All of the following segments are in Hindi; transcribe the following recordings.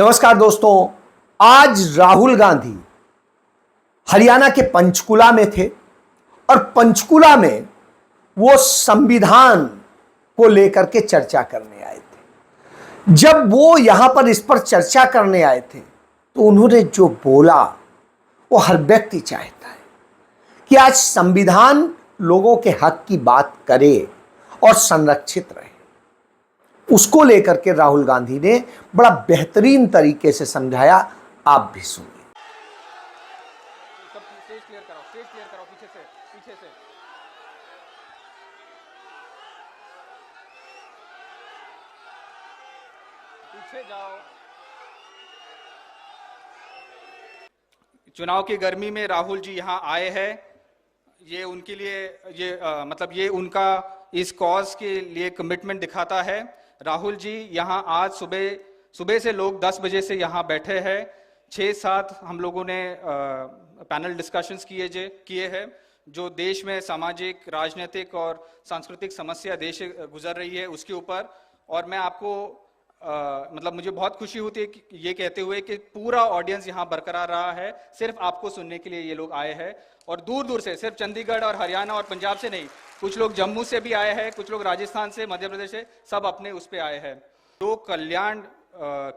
नमस्कार दोस्तों, आज राहुल गांधी हरियाणा के पंचकुला में थे और पंचकुला में वो संविधान को लेकर के चर्चा करने आए थे। जब वो यहां पर इस पर चर्चा करने आए थे तो उन्होंने जो बोला वो हर व्यक्ति चाहता है कि आज संविधान लोगों के हक की बात करे और संरक्षित रहे। उसको लेकर के राहुल गांधी ने बड़ा बेहतरीन तरीके से समझाया, आप भी सुनिए। स्टेज क्लियर कराओ पीछे से पीछे जाओ। चुनाव की गर्मी में राहुल जी यहाँ आए हैं। ये उनके लिए ये उनका इस कॉज के लिए कमिटमेंट दिखाता है। राहुल जी यहाँ आज सुबह से लोग 10 बजे से यहाँ बैठे हैं। 6-7 हम लोगों ने पैनल डिस्कशंस किए हैं जो देश में सामाजिक, राजनीतिक और सांस्कृतिक समस्या देश गुजर रही है उसके ऊपर। और मैं आपको मुझे बहुत खुशी होती है कि ये कहते हुए कि पूरा ऑडियंस यहाँ बरकरार रहा है, सिर्फ आपको सुनने के लिए ये लोग आए हैं। और दूर दूर से, सिर्फ चंडीगढ़ और हरियाणा और पंजाब से नहीं, कुछ लोग जम्मू से भी आए हैं, कुछ लोग राजस्थान से, मध्य प्रदेश से, सब अपने उस पे आए हैं। जो कल्याण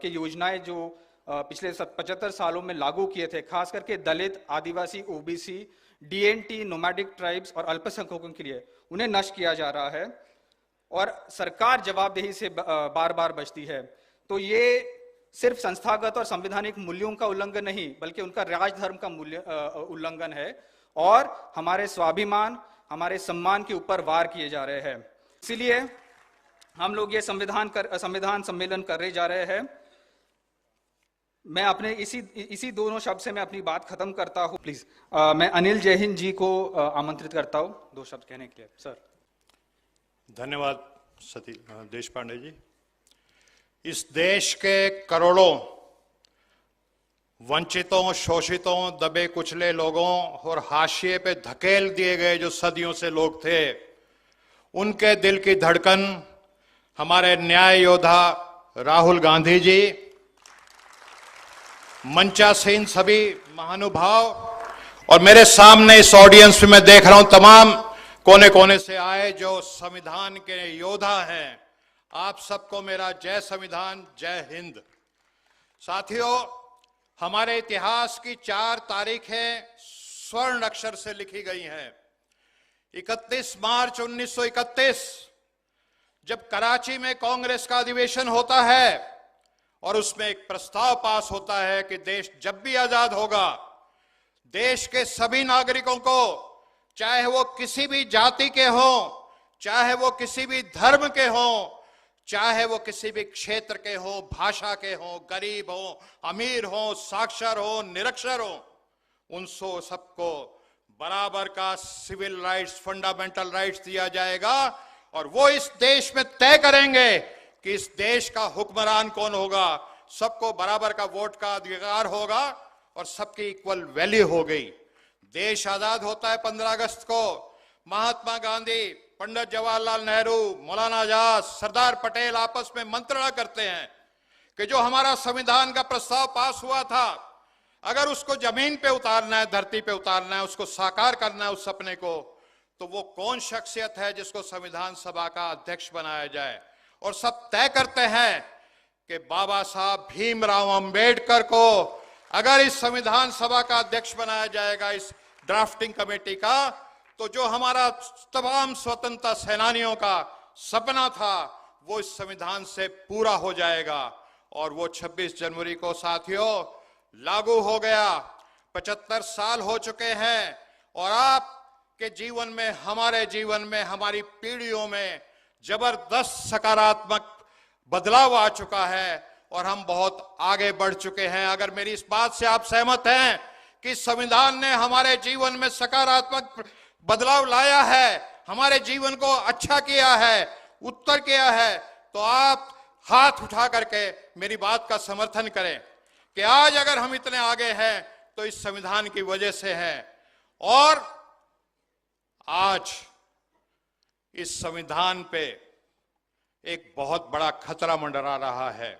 की योजनाएं जो पिछले 75 सालों में लागू किए थे, खास करके दलित, आदिवासी, ओबीसी, डीएनटी, नोमैडिक ट्राइब्स और अल्पसंख्यकों के लिए, उन्हें नष्ट किया जा रहा है और सरकार जवाबदेही से बार बार बचती है। तो ये सिर्फ संस्थागत और संवैधानिक मूल्यों का उल्लंघन नहीं, बल्कि उनका राजधर्म का उल्लंघन है और हमारे स्वाभिमान, हमारे सम्मान के ऊपर वार किए जा रहे हैं। इसीलिए हम लोग ये संविधान सम्मेलन कर जा रहे हैं। मैं अपने इसी दोनों शब्द से मैं अपनी बात खत्म करता हूं। प्लीज मैं अनिल जैहिंद जी को आमंत्रित करता हूं 2 शब्द कहने के लिए। सर। धन्यवाद सतीश देशपांडे जी। इस देश के करोड़ों वंचितों, शोषितों, दबे कुचले लोगों और हाशिए पे धकेल दिए गए जो सदियों से लोग थे, उनके दिल की धड़कन हमारे न्याय योद्धा राहुल गांधी जी, मंचासीन सभी महानुभाव और मेरे सामने इस ऑडियंस में मैं देख रहा हूं तमाम कोने कोने से आए जो संविधान के योद्धा हैं, आप सबको मेरा जय संविधान, जय हिंद। साथियों, हमारे इतिहास की 4 तारीखें स्वर्ण अक्षर से लिखी गई हैं। 31 मार्च 1931 जब कराची में कांग्रेस का अधिवेशन होता है और उसमें एक प्रस्ताव पास होता है कि देश जब भी आजाद होगा, देश के सभी नागरिकों को, चाहे वो किसी भी जाति के हों, चाहे वो किसी भी धर्म के हों, चाहे वो किसी भी क्षेत्र के हों, भाषा के हों, गरीब हों, अमीर हों, साक्षर हों, निरक्षर हों, उन सबको बराबर का सिविल राइट्स, फंडामेंटल राइट्स दिया जाएगा। और वो इस देश में तय करेंगे कि इस देश का हुक्मरान कौन होगा। सबको बराबर का वोट का अधिकार होगा और सबकी इक्वल वैल्यू हो गई। देश आजाद होता है 15 अगस्त को। महात्मा गांधी, पंडित जवाहरलाल नेहरू, मौलाना आजाद, सरदार पटेल आपस में मंत्रणा करते हैं कि जो हमारा संविधान का प्रस्ताव पास हुआ था, अगर उसको जमीन पे उतारना है, धरती पे उतारना है, उसको साकार करना है उस सपने को, तो वो कौन शख्सियत है जिसको संविधान सभा का अध्यक्ष बनाया जाए। और सब तय करते हैं कि बाबा साहब भीमराव अंबेडकर को अगर इस संविधान सभा का अध्यक्ष बनाया जाएगा, इस ड्राफ्टिंग कमेटी का, तो जो हमारा तमाम स्वतंत्रता सेनानियों का सपना था वो इस संविधान से पूरा हो जाएगा। और वो 26 जनवरी को साथियों लागू हो गया। 75 साल हो चुके हैं और आपके जीवन में, हमारे जीवन में, हमारी पीढ़ियों में जबरदस्त सकारात्मक बदलाव आ चुका है और हम बहुत आगे बढ़ चुके हैं। अगर मेरी इस बात से आप सहमत हैं कि संविधान ने हमारे जीवन में सकारात्मक बदलाव लाया है, हमारे जीवन को अच्छा किया है, उत्तर किया है, तो आप हाथ उठा करके मेरी बात का समर्थन करें कि आज अगर हम इतने आगे हैं तो इस संविधान की वजह से है। और आज इस संविधान पे एक बहुत बड़ा खतरा मंडरा रहा है।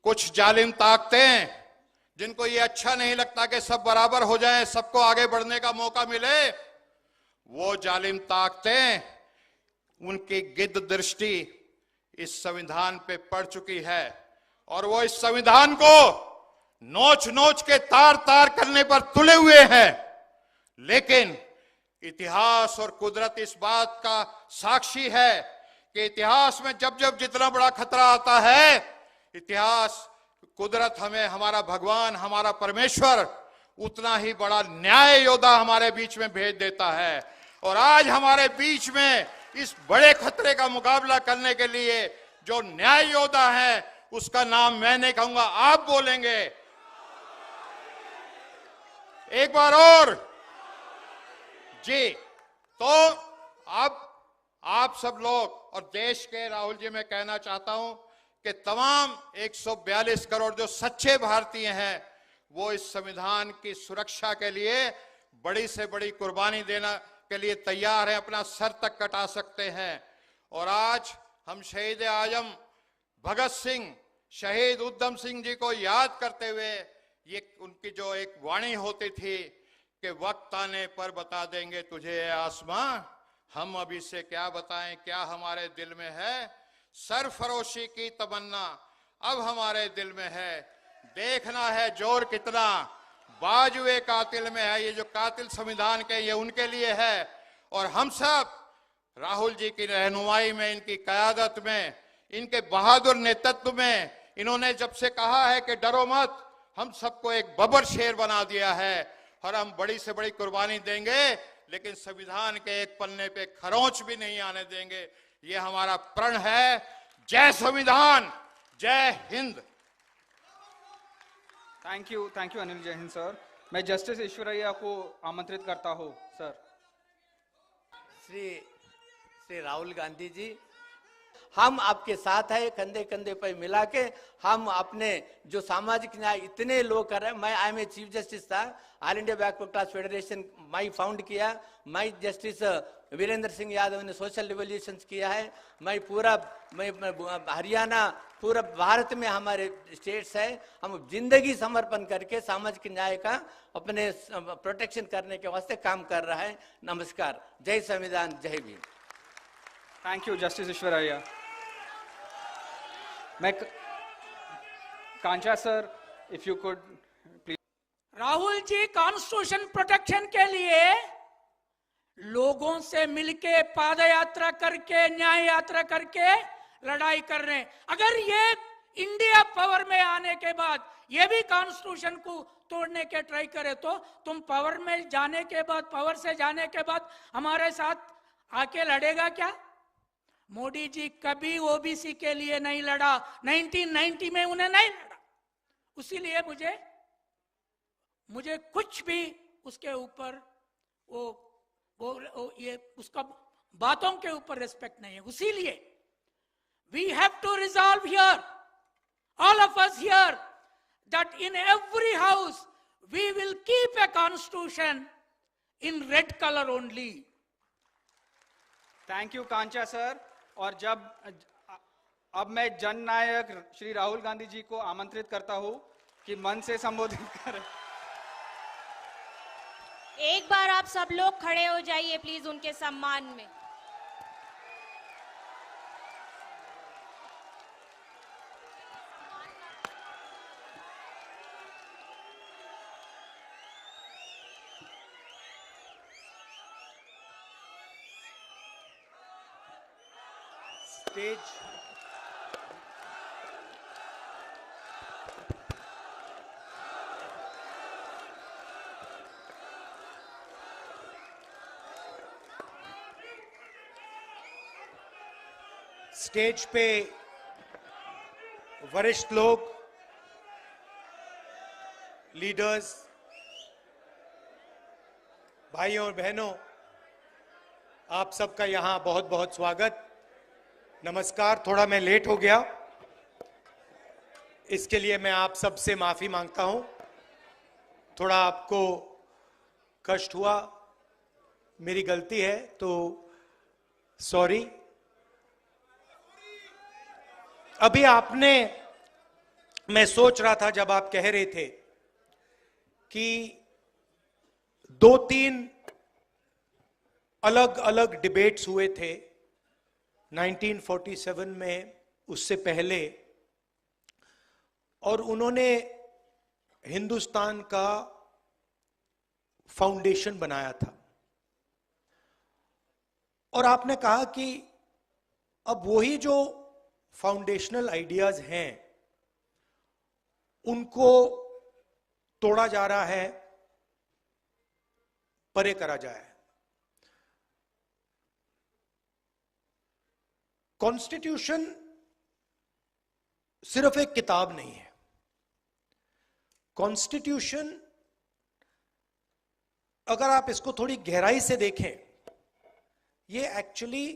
कुछ जालिम ताकतें जिनको ये अच्छा नहीं लगता कि सब बराबर हो जाएं, सबको आगे बढ़ने का मौका मिले, वो जालिम ताकतें, उनकी गिद्ध दृष्टि इस संविधान पे पड़ चुकी है और वो इस संविधान को नोच नोच के तार तार करने पर तुले हुए हैं। लेकिन इतिहास और कुदरत इस बात का साक्षी है कि इतिहास में जब जब जितना बड़ा खतरा आता है, इतिहास कुदरत हमें, हमारा भगवान, हमारा परमेश्वर उतना ही बड़ा न्याय योद्धा हमारे बीच में भेज देता है। और आज हमारे बीच में इस बड़े खतरे का मुकाबला करने के लिए जो न्याय योद्धा है, उसका नाम मैं नहीं कहूंगा, आप बोलेंगे। एक बार और जी। तो अब आप सब लोग और देश के, राहुल जी, मैं कहना चाहता हूं कि तमाम 142 करोड़ जो सच्चे भारतीय हैं, वो इस संविधान की सुरक्षा के लिए बड़ी से बड़ी कुर्बानी देना के लिए तैयार हैं, अपना सर तक कटा सकते हैं। और आज हम शहीद आजम भगत सिंह, शहीद उधम सिंह जी को याद करते हुए, ये उनकी जो एक वाणी होती थी कि वक्त आने पर बता देंगे तुझे आसमां, हम अभी से क्या बताएं क्या हमारे दिल में है। सरफरोशी की तमन्ना अब हमारे दिल में है, देखना है जोर कितना बाजुए कातिल में है। ये जो कातिल संविधान के, ये उनके लिए है। और हम सब राहुल जी की रहनुमाई में, इनकी क़यादत में, इनके बहादुर नेतृत्व में, इन्होंने जब से कहा है कि डरो मत, हम सबको एक बबर शेर बना दिया है और हम बड़ी से बड़ी कुर्बानी देंगे, लेकिन संविधान के एक पन्ने पे खरोंच भी नहीं आने देंगे। ये हमारा प्रण है। जय संविधान, जय हिंद। Thank you Anil. जय हिंद सर। मैं जस्टिस ईश्वरैया को आमंत्रित करता हूं सर। श्री राहुल गांधी जी, हम आपके साथ है, कंधे कंधे पर मिला के हम अपने जो सामाजिक न्याय इतने लोग कर रहे हैं। मैं I am a chief justice था, all India backward class federation मैं फाउंड किया, मैं जस्टिस वीरेंद्र सिंह यादव ने सोशल रिवोल्यूशन किया है, मैं हरियाणा, पूरा भारत में हमारे स्टेट्स है। हम जिंदगी समर्पण करके सामाजिक न्याय का अपने प्रोटेक्शन करने के वास्ते काम कर रहा है। नमस्कार। जय संविधान, जय Bhim. Thank you justice Eshwaraiah. मैं Kancha sir, if you could please. Rahul ji constitution protection के लिए लोगों से मिलके, पाद यात्रा करके, न्याय यात्रा करके लड़ाई कर रहे हैं। अगर ये इंडिया पावर में आने के बाद ये भी कॉन्स्टिट्यूशन को तोड़ने के ट्राई करे, तो तुम पावर में जाने के बाद, पावर से जाने के बाद हमारे साथ आके लड़ेगा क्या? मोदी जी कभी ओबीसी के लिए नहीं लड़ा, 1990 में उन्हें नहीं लड़ा। उसीलिए मुझे कुछ भी उसके ऊपर ये उसका बातों के ऊपर रिस्पेक्ट नहीं है। उसीलिए we have to resolve here, all of us here, that in every house we will keep a constitution in red colour only. Thank you Kancha sir. और अब मैं जननायक श्री राहुल गांधी जी को आमंत्रित करता हूं कि मन से संबोधित करें। एक बार आप सब लोग खड़े हो जाइए प्लीज उनके सम्मान में। स्टेज पे वरिष्ठ लोग, लीडर्स, भाइयों और बहनों, आप सबका यहां बहुत बहुत स्वागत, नमस्कार। थोड़ा मैं लेट हो गया, इसके लिए मैं आप सबसे माफी मांगता हूं। थोड़ा आपको कष्ट हुआ, मेरी गलती है, तो सॉरी। अभी आपने मैं सोच रहा था जब आप कह रहे थे कि 2-3 अलग अलग डिबेट्स हुए थे 1947 में, उससे पहले, और उन्होंने हिंदुस्तान का फाउंडेशन बनाया था, और आपने कहा कि अब वही जो फाउंडेशनल आइडियाज हैं उनको तोड़ा जा रहा है, परे करा जाए। कॉन्स्टिट्यूशन सिर्फ एक किताब नहीं है। कॉन्स्टिट्यूशन, अगर आप इसको थोड़ी गहराई से देखें, ये actually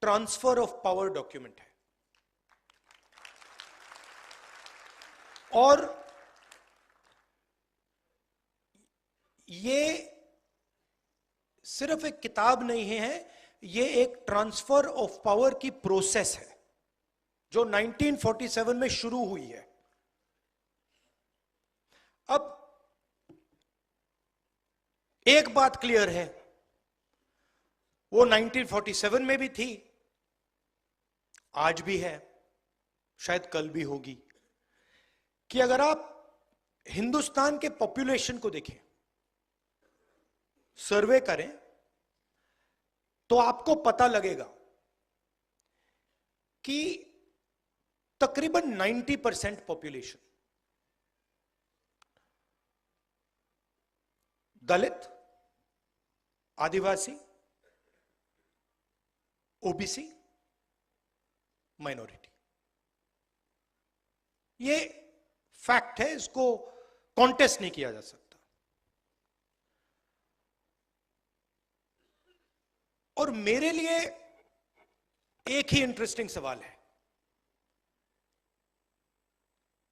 transfer of power document है। और ये सिर्फ एक किताब नहीं है, ये एक ट्रांसफर ऑफ पावर की प्रोसेस है जो 1947 में शुरू हुई है। अब एक बात क्लियर है, वो 1947 में भी थी, आज भी है, शायद कल भी होगी, कि अगर आप हिंदुस्तान के पॉपुलेशन को देखें, सर्वे करें, तो आपको पता लगेगा कि तकरीबन 90% पॉपुलेशन दलित, आदिवासी, ओबीसी, माइनॉरिटी। ये फैक्ट है, इसको कॉन्टेस्ट नहीं किया जा सकता। और मेरे लिए एक ही इंटरेस्टिंग सवाल है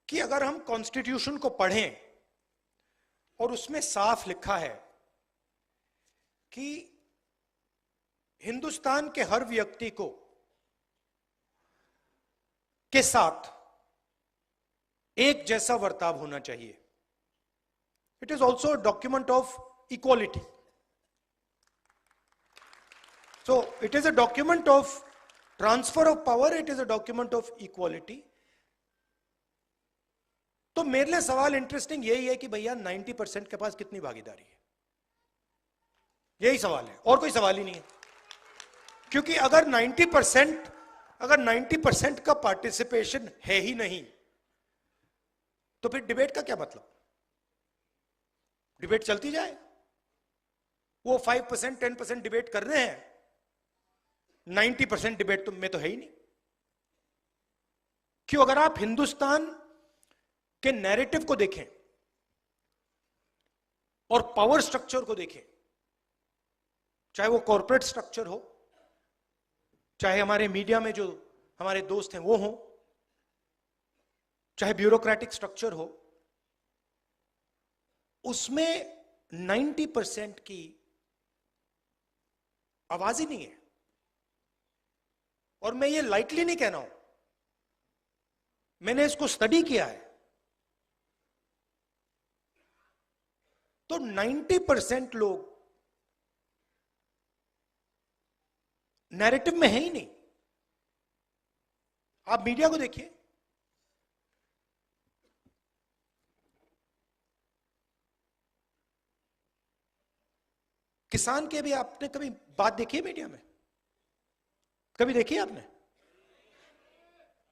कि अगर हम कॉन्स्टिट्यूशन को पढ़ें और उसमें साफ लिखा है कि हिंदुस्तान के हर व्यक्ति को के साथ एक जैसा बर्ताव होना चाहिए, it is also a document of equality. So it is a document of transfer of power, it is a document of equality. तो मेरे लिए सवाल इंटरेस्टिंग यही है कि भैया 90% के पास कितनी भागीदारी है, यही सवाल है, और कोई सवाल ही नहीं है। क्योंकि अगर 90% का पार्टिसिपेशन है ही नहीं, तो फिर डिबेट का क्या मतलब? डिबेट चलती जाए, वो 5% 10% डिबेट कर रहे हैं, 90% डिबेट में तो है ही नहीं। क्यों? अगर आप हिंदुस्तान के नैरेटिव को देखें और पावर स्ट्रक्चर को देखें, चाहे वो कॉर्पोरेट स्ट्रक्चर हो, चाहे हमारे मीडिया में जो हमारे दोस्त हैं वो हो, चाहे ब्यूरोक्रेटिक स्ट्रक्चर हो, उसमें 90% की आवाज ही नहीं है। और मैं ये लाइटली नहीं कह रहा हूं, मैंने इसको स्टडी किया है। तो 90% लोग नैरेटिव में है ही नहीं। आप मीडिया को देखिए, किसान के भी आपने कभी बात देखी है मीडिया में? कभी देखी आपने?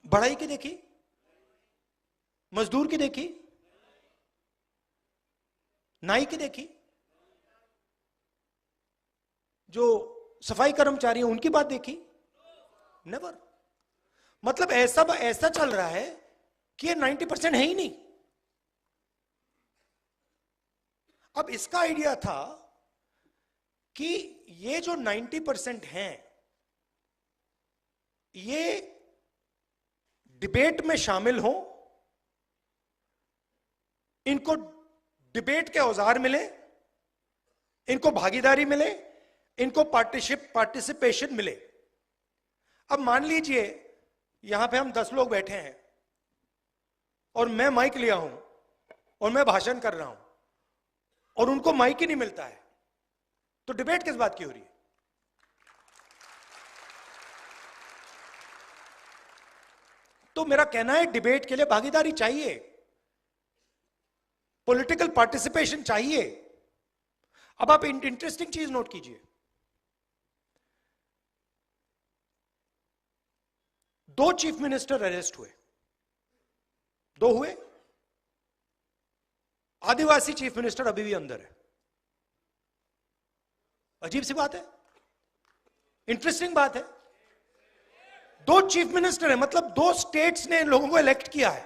बढ़ाई की देखी? मजदूर की देखी? नाई की देखी? जो सफाई कर्मचारी हैं उनकी बात देखी? नेवर। मतलब ऐसा चल रहा है कि ये 90% है ही नहीं। अब इसका आइडिया था कि ये जो 90% हैं, ये डिबेट में शामिल हो, इनको डिबेट के औजार मिले, इनको भागीदारी मिले, इनको पार्टिसिपेशन मिले। अब मान लीजिए यहां पे हम 10 लोग बैठे हैं, और मैं माइक लिया हूं और मैं भाषण कर रहा हूं और उनको माइक ही नहीं मिलता है, तो डिबेट किस बात की हो रही है? तो मेरा कहना है डिबेट के लिए भागीदारी चाहिए, पॉलिटिकल पार्टिसिपेशन चाहिए। अब आप इंटरेस्टिंग चीज नोट कीजिए, 2 चीफ मिनिस्टर अरेस्ट हुए, 2 हुए। आदिवासी चीफ मिनिस्टर अभी भी अंदर है। अजीब सी बात है, इंटरेस्टिंग बात है। 2 चीफ मिनिस्टर है, मतलब 2 स्टेट्स ने इन लोगों को इलेक्ट किया है,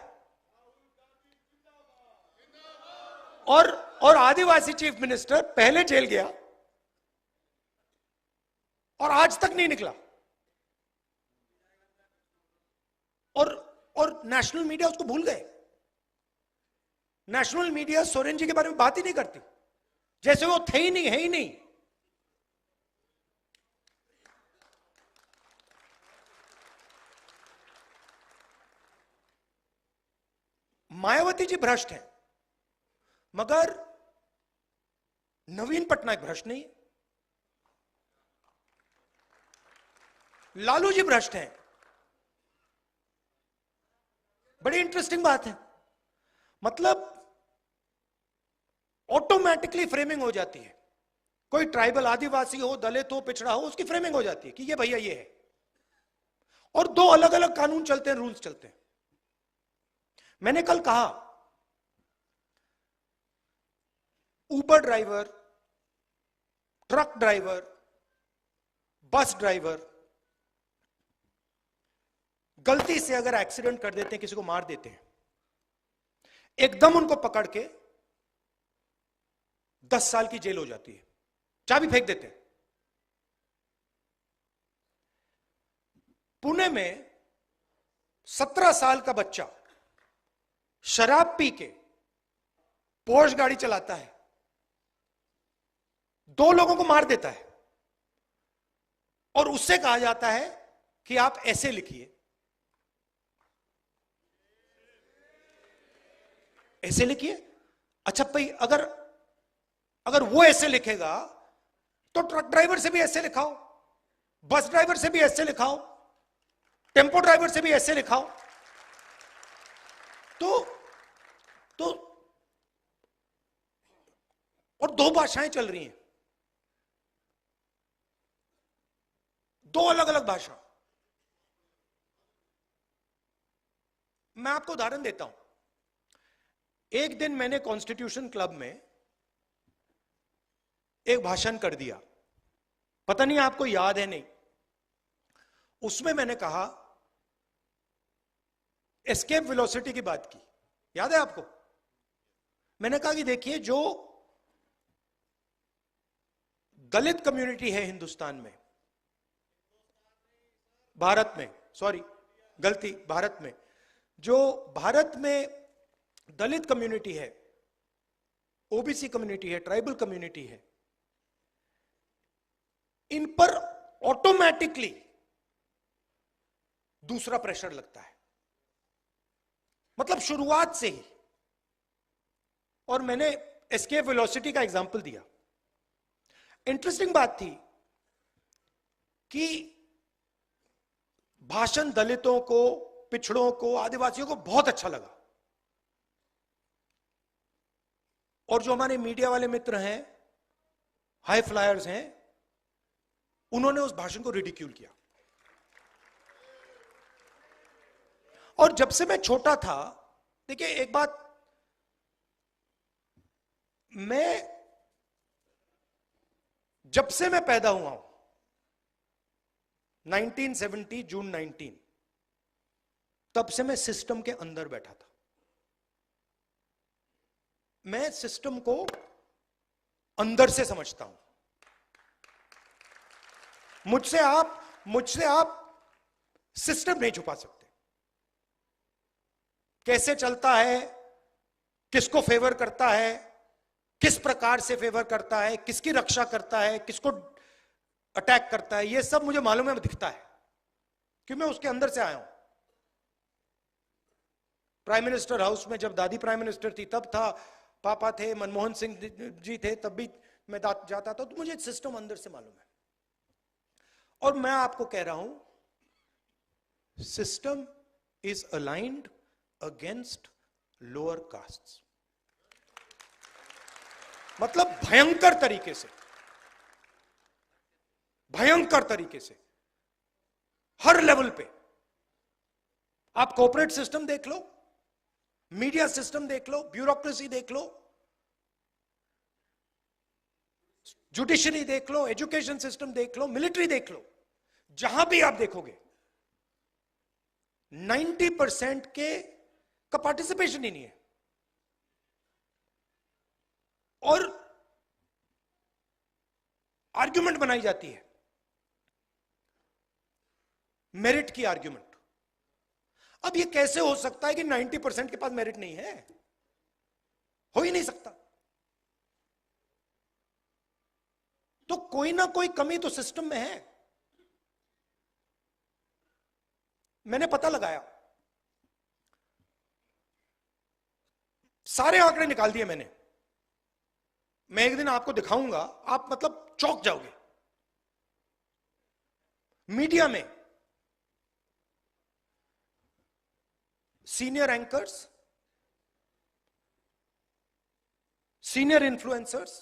और आदिवासी चीफ मिनिस्टर पहले जेल गया और आज तक नहीं निकला। और नेशनल मीडिया उसको भूल गए। नेशनल मीडिया सोरेन जी के बारे में बात ही नहीं करती, जैसे वो थे ही नहीं, है ही नहीं। मायावती जी भ्रष्ट हैं, मगर नवीन पटनायक भ्रष्ट नहीं है। लालू जी भ्रष्ट हैं। बड़ी इंटरेस्टिंग बात है, मतलब ऑटोमेटिकली फ्रेमिंग हो जाती है। कोई ट्राइबल, आदिवासी हो, दलित हो, पिछड़ा हो, उसकी फ्रेमिंग हो जाती है कि ये भैया ये है, और 2 अलग अलग कानून चलते हैं, रूल्स चलते हैं। मैंने कल कहा, Uber driver, truck driver, bus driver गलती से अगर एक्सीडेंट कर देते हैं, किसी को मार देते हैं, एकदम उनको पकड़ के 10 साल की जेल हो जाती है, चाबी फेंक देते हैं। पुणे में 17 साल का बच्चा शराब पी के पोर्श गाड़ी चलाता है, 2 लोगों को मार देता है, और उससे कहा जाता है कि आप ऐसे लिखिए, ऐसे लिखिए। अच्छा भाई, अगर वो ऐसे लिखेगा तो ट्रक ड्राइवर से भी ऐसे लिखाओ, बस ड्राइवर से भी ऐसे लिखाओ, टेम्पो ड्राइवर से भी ऐसे लिखाओ। तो और 2 भाषाएं चल रही हैं, 2 अलग अलग भाषा। मैं आपको उदाहरण देता हूं। एक दिन मैंने कॉन्स्टिट्यूशन क्लब में एक भाषण कर दिया, पता नहीं आपको याद है नहीं। उसमें मैंने कहा, एस्केप वेलोसिटी की बात की, याद है आपको? मैंने कहा कि देखिए, जो दलित कम्युनिटी है हिंदुस्तान में, भारत में, सॉरी गलती, भारत में, जो भारत में दलित कम्युनिटी है, ओबीसी कम्युनिटी है, ट्राइबल कम्युनिटी है, इन पर ऑटोमेटिकली दूसरा प्रेशर लगता है, मतलब शुरुआत से ही। और मैंने एस्केप वेलोसिटी का एग्जांपल दिया। इंटरेस्टिंग बात थी कि भाषण दलितों को, पिछड़ों को, आदिवासियों को बहुत अच्छा लगा, और जो हमारे मीडिया वाले मित्र हैं, हाई फ्लायर्स हैं, उन्होंने उस भाषण को रिडिक्यूल किया। और जब से मैं छोटा था, देखिए एक बात, जब से मैं पैदा हुआ हूं, 1970 जून 19, तब से मैं सिस्टम के अंदर बैठा था। मैं सिस्टम को अंदर से समझता हूं। मुझसे आप सिस्टम नहीं छुपा सकते। कैसे चलता है, किसको फेवर करता है, किस प्रकार से फेवर करता है, किसकी रक्षा करता है, किसको अटैक करता है, यह सब मुझे मालूम है, दिखता है, क्योंकि मैं उसके अंदर से आया हूं। प्राइम मिनिस्टर हाउस में जब दादी प्राइम मिनिस्टर थी तब था, पापा थे, मनमोहन सिंह जी थे तब भी मैं जाता था, तो मुझे सिस्टम अंदर से मालूम है। और मैं आपको कह रहा हूं, system is aligned against lower castes, मतलब भयंकर तरीके से, भयंकर तरीके से, हर लेवल पे। आप कॉर्पोरेट सिस्टम देख लो, मीडिया सिस्टम देख लो, ब्यूरोक्रेसी देख लो, जुडिशरी देख लो, एजुकेशन सिस्टम देख लो, मिलिट्री देख लो, जहां भी आप देखोगे 90% का पार्टिसिपेशन ही नहीं है। और आर्ग्यूमेंट बनाई जाती है, मेरिट की आर्ग्यूमेंट। अब ये कैसे हो सकता है कि 90% के पास मेरिट नहीं है? हो ही नहीं सकता। तो कोई ना कोई कमी तो सिस्टम में है। मैंने पता लगाया, सारे आंकड़े निकाल दिए मैंने। मैं एक दिन आपको दिखाऊंगा, आप मतलब चौंक जाओगे। मीडिया में senior anchors, senior influencers,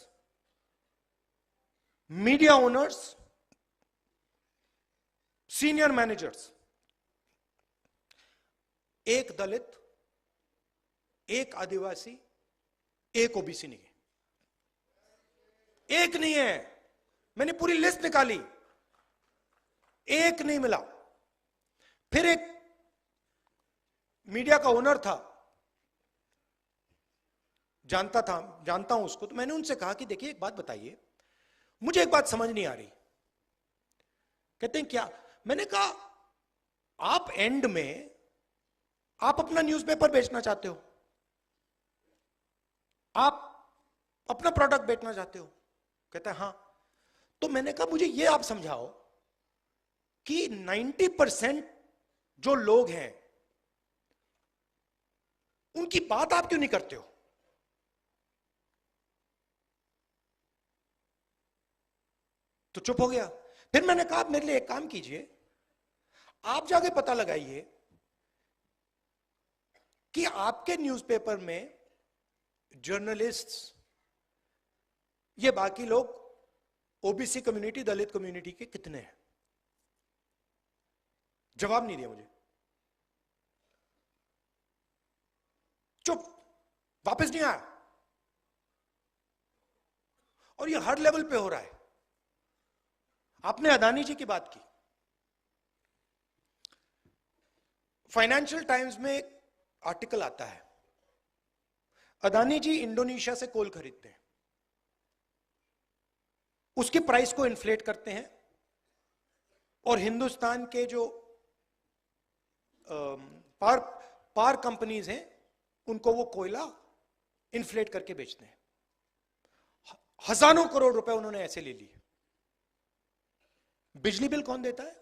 media owners, senior managers, एक दलित, एक आदिवासी, एक ओबीसी नहीं है। एक नहीं है, मैंने पूरी लिस्ट निकाली, एक नहीं मिला। फिर एक मीडिया का ओनर था, जानता हूं उसको, तो मैंने उनसे कहा कि देखिए एक बात बताइए, मुझे एक बात समझ नहीं आ रही। कहते हैं क्या? मैंने कहा आप एंड में आप अपना न्यूज़पेपर बेचना चाहते हो, आप अपना प्रोडक्ट बेचना चाहते हो? कहता है हां। तो मैंने कहा मुझे ये आप समझाओ कि 90% जो लोग हैं उनकी बात आप क्यों नहीं करते हो? तो चुप हो गया। फिर मैंने कहा आप मेरे लिए एक काम कीजिए, आप जाके पता लगाइए कि आपके न्यूज़पेपर में जर्नलिस्ट्स, ये बाकी लोग ओबीसी कम्युनिटी, दलित कम्युनिटी के कितने हैं? जवाब नहीं दिया मुझे, चुप, वापस नहीं आया। और ये हर लेवल पे हो रहा है। आपने अदानी जी की बात की, फाइनेंशियल टाइम्स में एक आर्टिकल आता है, अदानी जी इंडोनेशिया से कोल खरीदते हैं, उसकी प्राइस को इन्फ्लेट करते हैं, और हिंदुस्तान के जो पावर कंपनीज हैं उनको वो कोयला इन्फ्लेट करके बेचते हैं। हजारों करोड़ रुपए उन्होंने ऐसे ले लिए। बिजली बिल कौन देता है?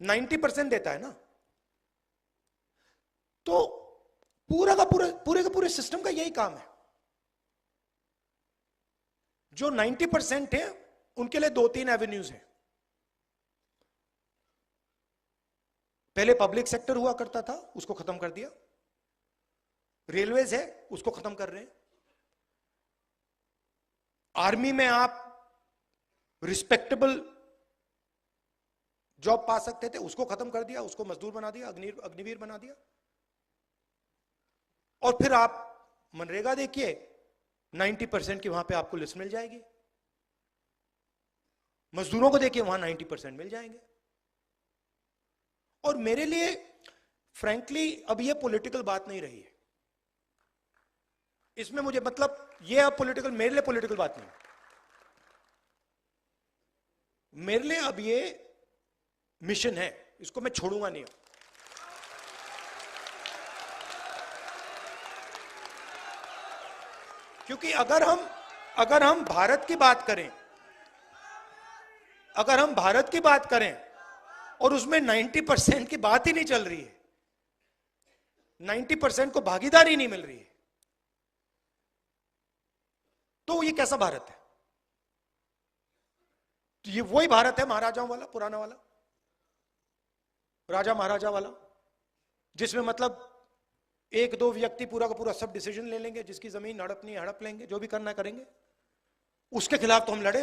90% देता है ना। तो पूरे का पूरे सिस्टम का यही काम है। जो 90% है उनके लिए 2-3 एवेन्यूज हैं। पहले पब्लिक सेक्टर हुआ करता था, उसको खत्म कर दिया। रेलवेज है, उसको खत्म कर रहे हैं। आर्मी में आप रिस्पेक्टेबल जॉब पा सकते थे, उसको खत्म कर दिया, उसको मजदूर बना दिया, अग्निवीर बना दिया। और फिर आप मनरेगा देखिए, 90% की वहां पे आपको लिस्ट मिल जाएगी। मजदूरों को देखिए, वहां 90% मिल जाएंगे। और मेरे लिए फ्रैंकली अब ये पॉलिटिकल बात नहीं रही है। इसमें मुझे मतलब ये अब पॉलिटिकल, मेरे लिए पॉलिटिकल बात नहीं। मेरे लिए अब ये मिशन है, इसको मैं छोड़ूंगा नहीं। क्योंकि अगर हम भारत की बात करें, अगर हम भारत की बात करें और उसमें 90% की बात ही नहीं चल रही है, 90% को भागीदारी नहीं मिल रही है, तो ये कैसा भारत है? तो ये वही भारत है महाराजाओं वाला, पुराना वाला, राजा महाराजा वाला, जिसमें मतलब एक दो व्यक्ति पूरा का पूरा सब डिसीजन ले लेंगे, जिसकी जमीन हड़पनी है हड़प लेंगे, जो भी करना है करेंगे, उसके खिलाफ तो हम लड़े,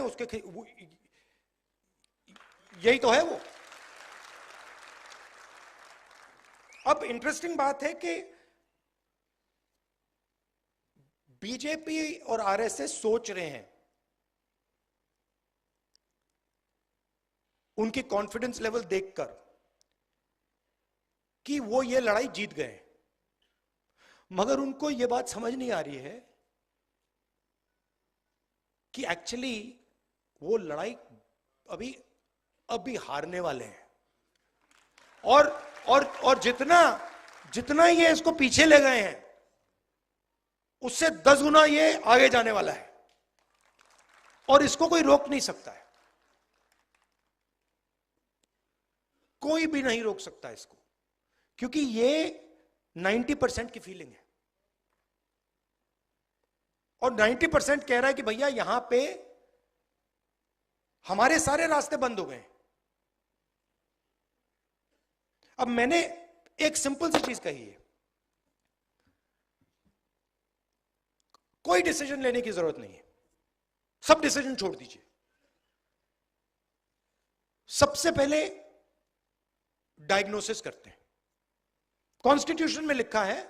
यही तो है वो। अब इंटरेस्टिंग बात है कि बीजेपी और आरएसएस सोच रहे हैं, उनकी कॉन्फिडेंस लेवल देखकर, कि वो ये लड़ाई जीत गए, मगर उनको ये बात समझ नहीं आ रही है कि एक्चुअली वो लड़ाई अभी हारने वाले हैं, और जितना ये इसको पीछे ले गए हैं, उससे 10 गुना ये आगे जाने वाला है, और इसको कोई रोक नहीं सकता है, कोई भी नहीं रोक सकता इसको, क्योंकि ये 90% की फीलिंग है, और 90% कह रहा है कि भैया यहां पे हमारे सारे रास्ते बंद हो गए। अब मैंने एक सिंपल सी चीज कही है, कोई डिसीजन लेने की जरूरत नहीं है, सब डिसीजन छोड़ दीजिए। सबसे पहले डायग्नोसिस करते हैं। कॉन्स्टिट्यूशन में लिखा है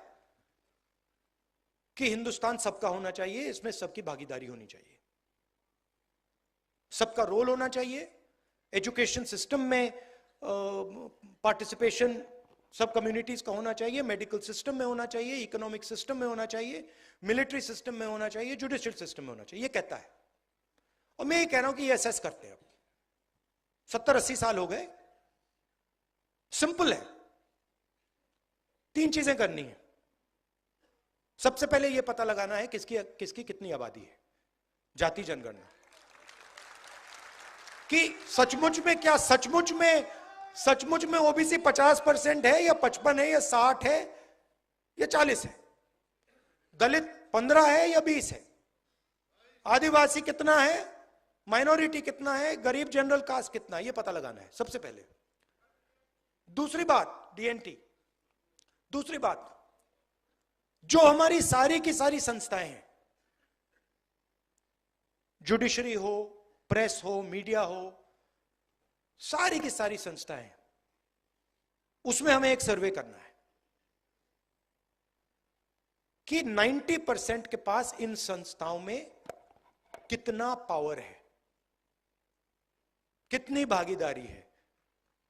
कि हिंदुस्तान सबका होना चाहिए, इसमें सबकी भागीदारी होनी चाहिए, सबका रोल होना चाहिए, एजुकेशन सिस्टम में पार्टिसिपेशन सब कम्युनिटीज का होना चाहिए, मेडिकल सिस्टम में होना चाहिए, इकोनॉमिक सिस्टम में होना चाहिए, मिलिट्री सिस्टम में होना चाहिए, जुडिशियल सिस्टम में होना चाहिए, ये कहता है। और मैं ये कह रहा हूं कि ये असेस करते हैं, अब 70-80 साल हो गए, सिंपल है, 3 चीजें करनी है। सबसे पहले यह पता लगाना है किसकी कितनी आबादी है, जाति जनगणना, कि सचमुच में ओबीसी 50% है या 55 है या 60 है या 40 है, दलित 15 है या 20 है, आदिवासी कितना है, माइनॉरिटी कितना है, गरीब जनरल कास्ट कितना है, यह पता लगाना है सबसे पहले। दूसरी बात डीएनटी, दूसरी बात जो हमारी सारी की सारी संस्थाएं हैं, जुडिशरी हो, प्रेस हो, मीडिया हो, सारी की सारी संस्थाएं, उसमें हमें एक सर्वे करना है कि 90% के पास इन संस्थाओं में कितना पावर है, कितनी भागीदारी है,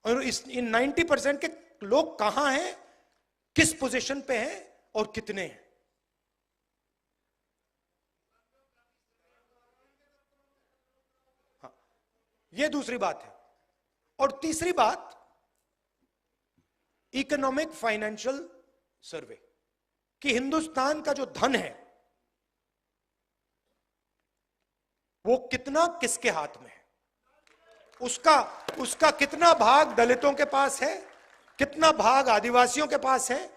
और इन 90% के लोग कहां हैं, किस पोजीशन पे हैं और कितने हैं। हाँ, यह दूसरी बात है। और तीसरी बात इकोनॉमिक फाइनेंशियल सर्वे, कि हिंदुस्तान का जो धन है वो कितना किसके हाथ में है, उसका कितना भाग दलितों के पास है, कितना भाग आदिवासियों के पास है,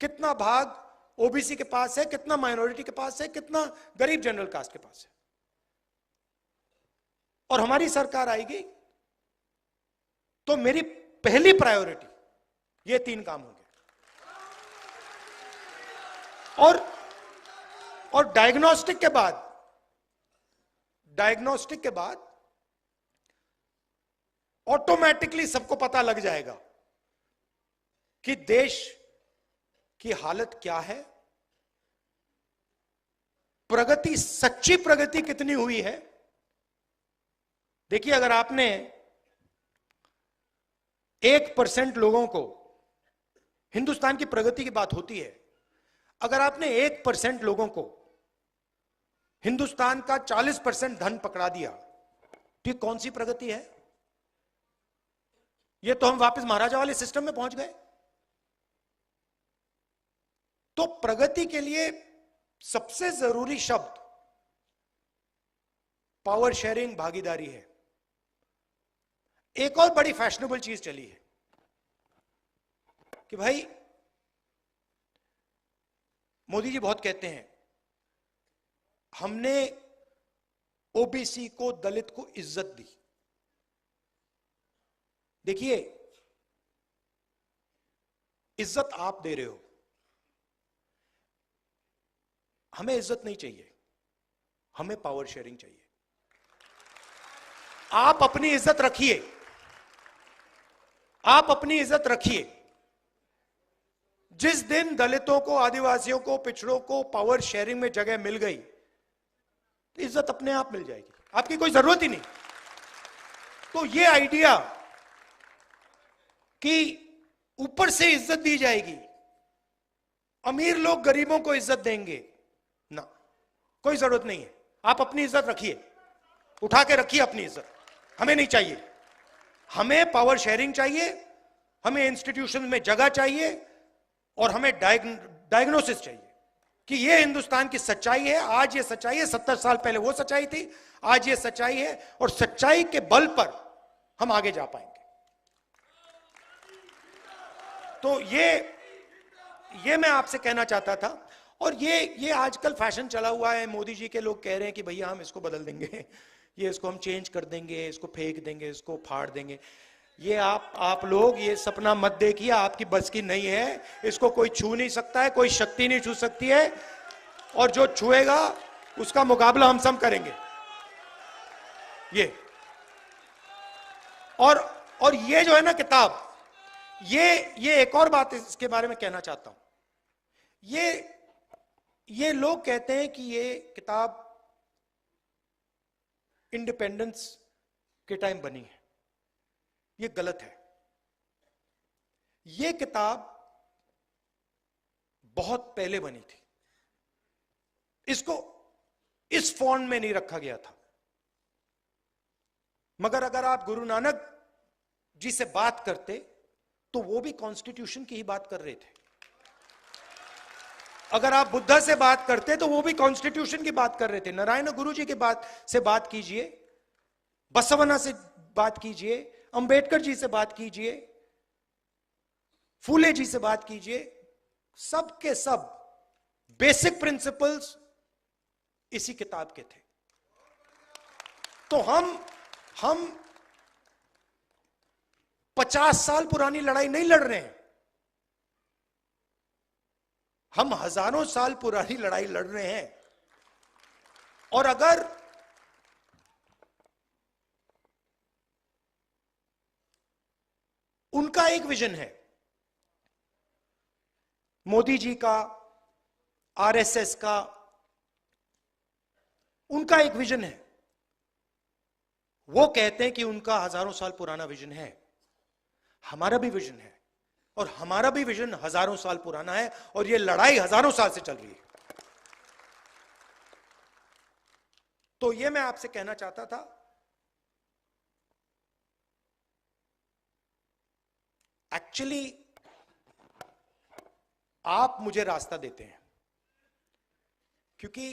कितना भाग ओबीसी के पास है, कितना माइनॉरिटी के पास है, कितना गरीब जनरल कास्ट के पास है। और हमारी सरकार आएगी तो मेरी पहली प्रायोरिटी ये 3 काम होंगे। और डायग्नोस्टिक के बाद ऑटोमेटिकली सबको पता लग जाएगा कि देश की हालत क्या है, प्रगति, सच्ची प्रगति कितनी हुई है। देखिए, अगर आपने 1% लोगों को, हिंदुस्तान की प्रगति की बात होती है, अगर आपने 1% लोगों को हिंदुस्तान का 40% धन पकड़ा दिया, तो ये कौन सी प्रगति है? ये तो हम वापस महाराजा वाले सिस्टम में पहुंच गए। तो प्रगति के लिए सबसे जरूरी शब्द पावर शेयरिंग, भागीदारी है। एक और बड़ी फैशनेबल चीज चली है कि भाई मोदी जी बहुत कहते हैं हमने ओबीसी को, दलित को इज्जत दी। देखिए, इज्जत आप दे रहे हो, हमें इज्जत नहीं चाहिए, हमें पावर शेयरिंग चाहिए। आप अपनी इज्जत रखिए, आप अपनी इज्जत रखिए। जिस दिन दलितों को, आदिवासियों को, पिछड़ों को पावर शेयरिंग में जगह मिल गई, तो इज्जत अपने आप मिल जाएगी, आपकी कोई जरूरत ही नहीं। तो ये आइडिया कि ऊपर से इज्जत दी जाएगी, अमीर लोग गरीबों को इज्जत देंगे, ना, कोई जरूरत नहीं है। आप अपनी इज्जत रखिए, उठा के रखिए अपनी इज्जत, हमें नहीं चाहिए। हमें पावर शेयरिंग चाहिए, हमें इंस्टीट्यूशन में जगह चाहिए, और हमें डायग्नोसिस चाहिए कि ये हिंदुस्तान की सच्चाई है। आज ये सच्चाई है, 70 साल पहले वो सच्चाई थी, आज ये सच्चाई है, और सच्चाई के बल पर हम आगे जा पाएंगे। तो ये मैं आपसे कहना चाहता था। और ये आजकल फैशन चला हुआ है, मोदी जी के लोग कह रहे हैं कि भैया हम इसको बदल देंगे, ये इसको हम चेंज कर देंगे, इसको फेंक देंगे, इसको फाड़ देंगे। ये आप लोग ये सपना मत देखिए, आपकी बस की नहीं है। इसको कोई छू नहीं सकता है, कोई शक्ति नहीं छू सकती है, और जो छुएगा उसका मुकाबला हम सब करेंगे। ये और ये जो है ना किताब, ये एक और बात इसके बारे में कहना चाहता हूं। ये लोग कहते हैं कि ये किताब इंडिपेंडेंस के टाइम बनी है, ये गलत है। ये किताब बहुत पहले बनी थी, इसको इस फॉन्ट में नहीं रखा गया था। मगर अगर आप गुरु नानक जी से बात करते तो वो भी कॉन्स्टिट्यूशन की ही बात कर रहे थे। अगर आप बुद्धा से बात करते तो वो भी कॉन्स्टिट्यूशन की बात कर रहे थे। नारायण गुरु जी की बात से बात कीजिए, बसवन्ना से बात कीजिए, अंबेडकर जी से बात कीजिए, फूले जी से बात कीजिए, सब के सब बेसिक प्रिंसिपल्स इसी किताब के थे। तो हम 50 साल पुरानी लड़ाई नहीं लड़ रहे हैं, हम हजारों साल पुरानी लड़ाई लड़ रहे हैं। और अगर उनका एक विजन है, मोदी जी का, आरएसएस का, उनका एक विजन है। वो कहते हैं कि उनका हजारों साल पुराना विजन है, हमारा भी विजन है, और हमारा भी विजन हजारों साल पुराना है, और ये लड़ाई हजारों साल से चल रही है। तो ये मैं आपसे कहना चाहता था। एक्चुअली आप मुझे रास्ता देते हैं, क्योंकि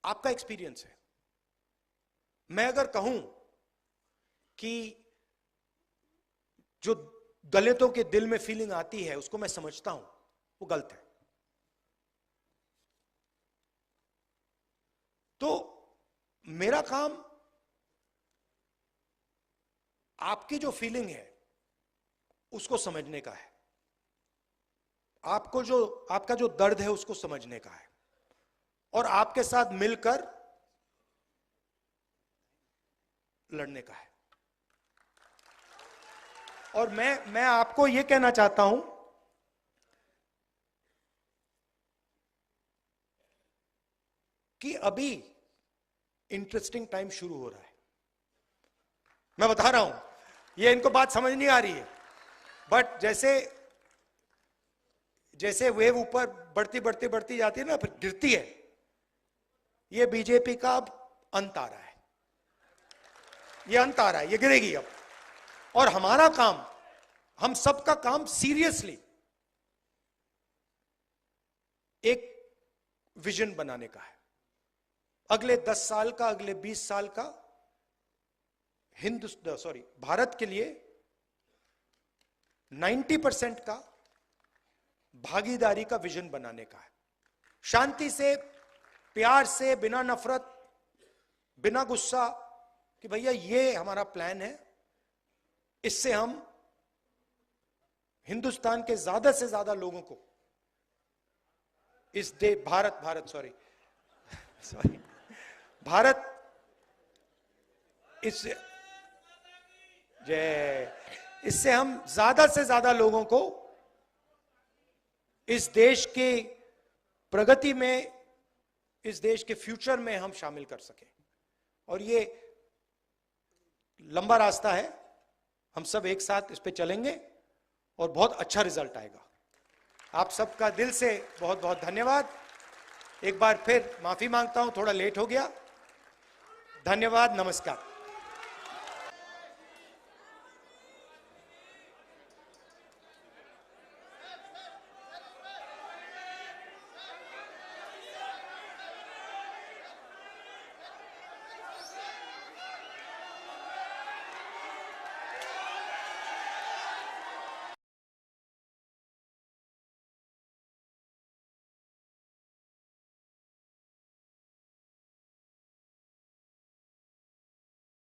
आपका एक्सपीरियंस है। मैं अगर कहूं कि जो दलितों के दिल में फीलिंग आती है उसको मैं समझता हूं, वो गलत है। तो मेरा काम आपकी जो फीलिंग है उसको समझने का है, आपका जो दर्द है उसको समझने का है, और आपके साथ मिलकर लड़ने का है। और मैं आपको यह कहना चाहता हूं कि अभी इंटरेस्टिंग टाइम शुरू हो रहा है। मैं बता रहा हूं, ये इनको बात समझ नहीं आ रही है, बट जैसे वेव ऊपर बढ़ती जाती है ना, फिर गिरती है। ये बीजेपी का अब अंत आ रहा है, ये अंत आ रहा है, ये गिरेगी अब। और हमारा काम, हम सबका काम सीरियसली एक विजन बनाने का है। अगले 10 साल का, अगले 20 साल का भारत के लिए 90% का भागीदारी का विजन बनाने का है, शांति से, प्यार से, बिना नफरत, बिना गुस्सा, कि भैया ये हमारा प्लान है, इससे हम हिंदुस्तान के ज्यादा से ज्यादा लोगों को इस भारत इससे हम ज्यादा से ज्यादा लोगों को इस देश की प्रगति में, इस देश के फ्यूचर में हम शामिल कर सकें। और ये लंबा रास्ता है, हम सब एक साथ इस पे चलेंगे और बहुत अच्छा रिजल्ट आएगा। आप सबका दिल से बहुत बहुत धन्यवाद। एक बार फिर माफी मांगता हूं, थोड़ा लेट हो गया। धन्यवाद, नमस्कार।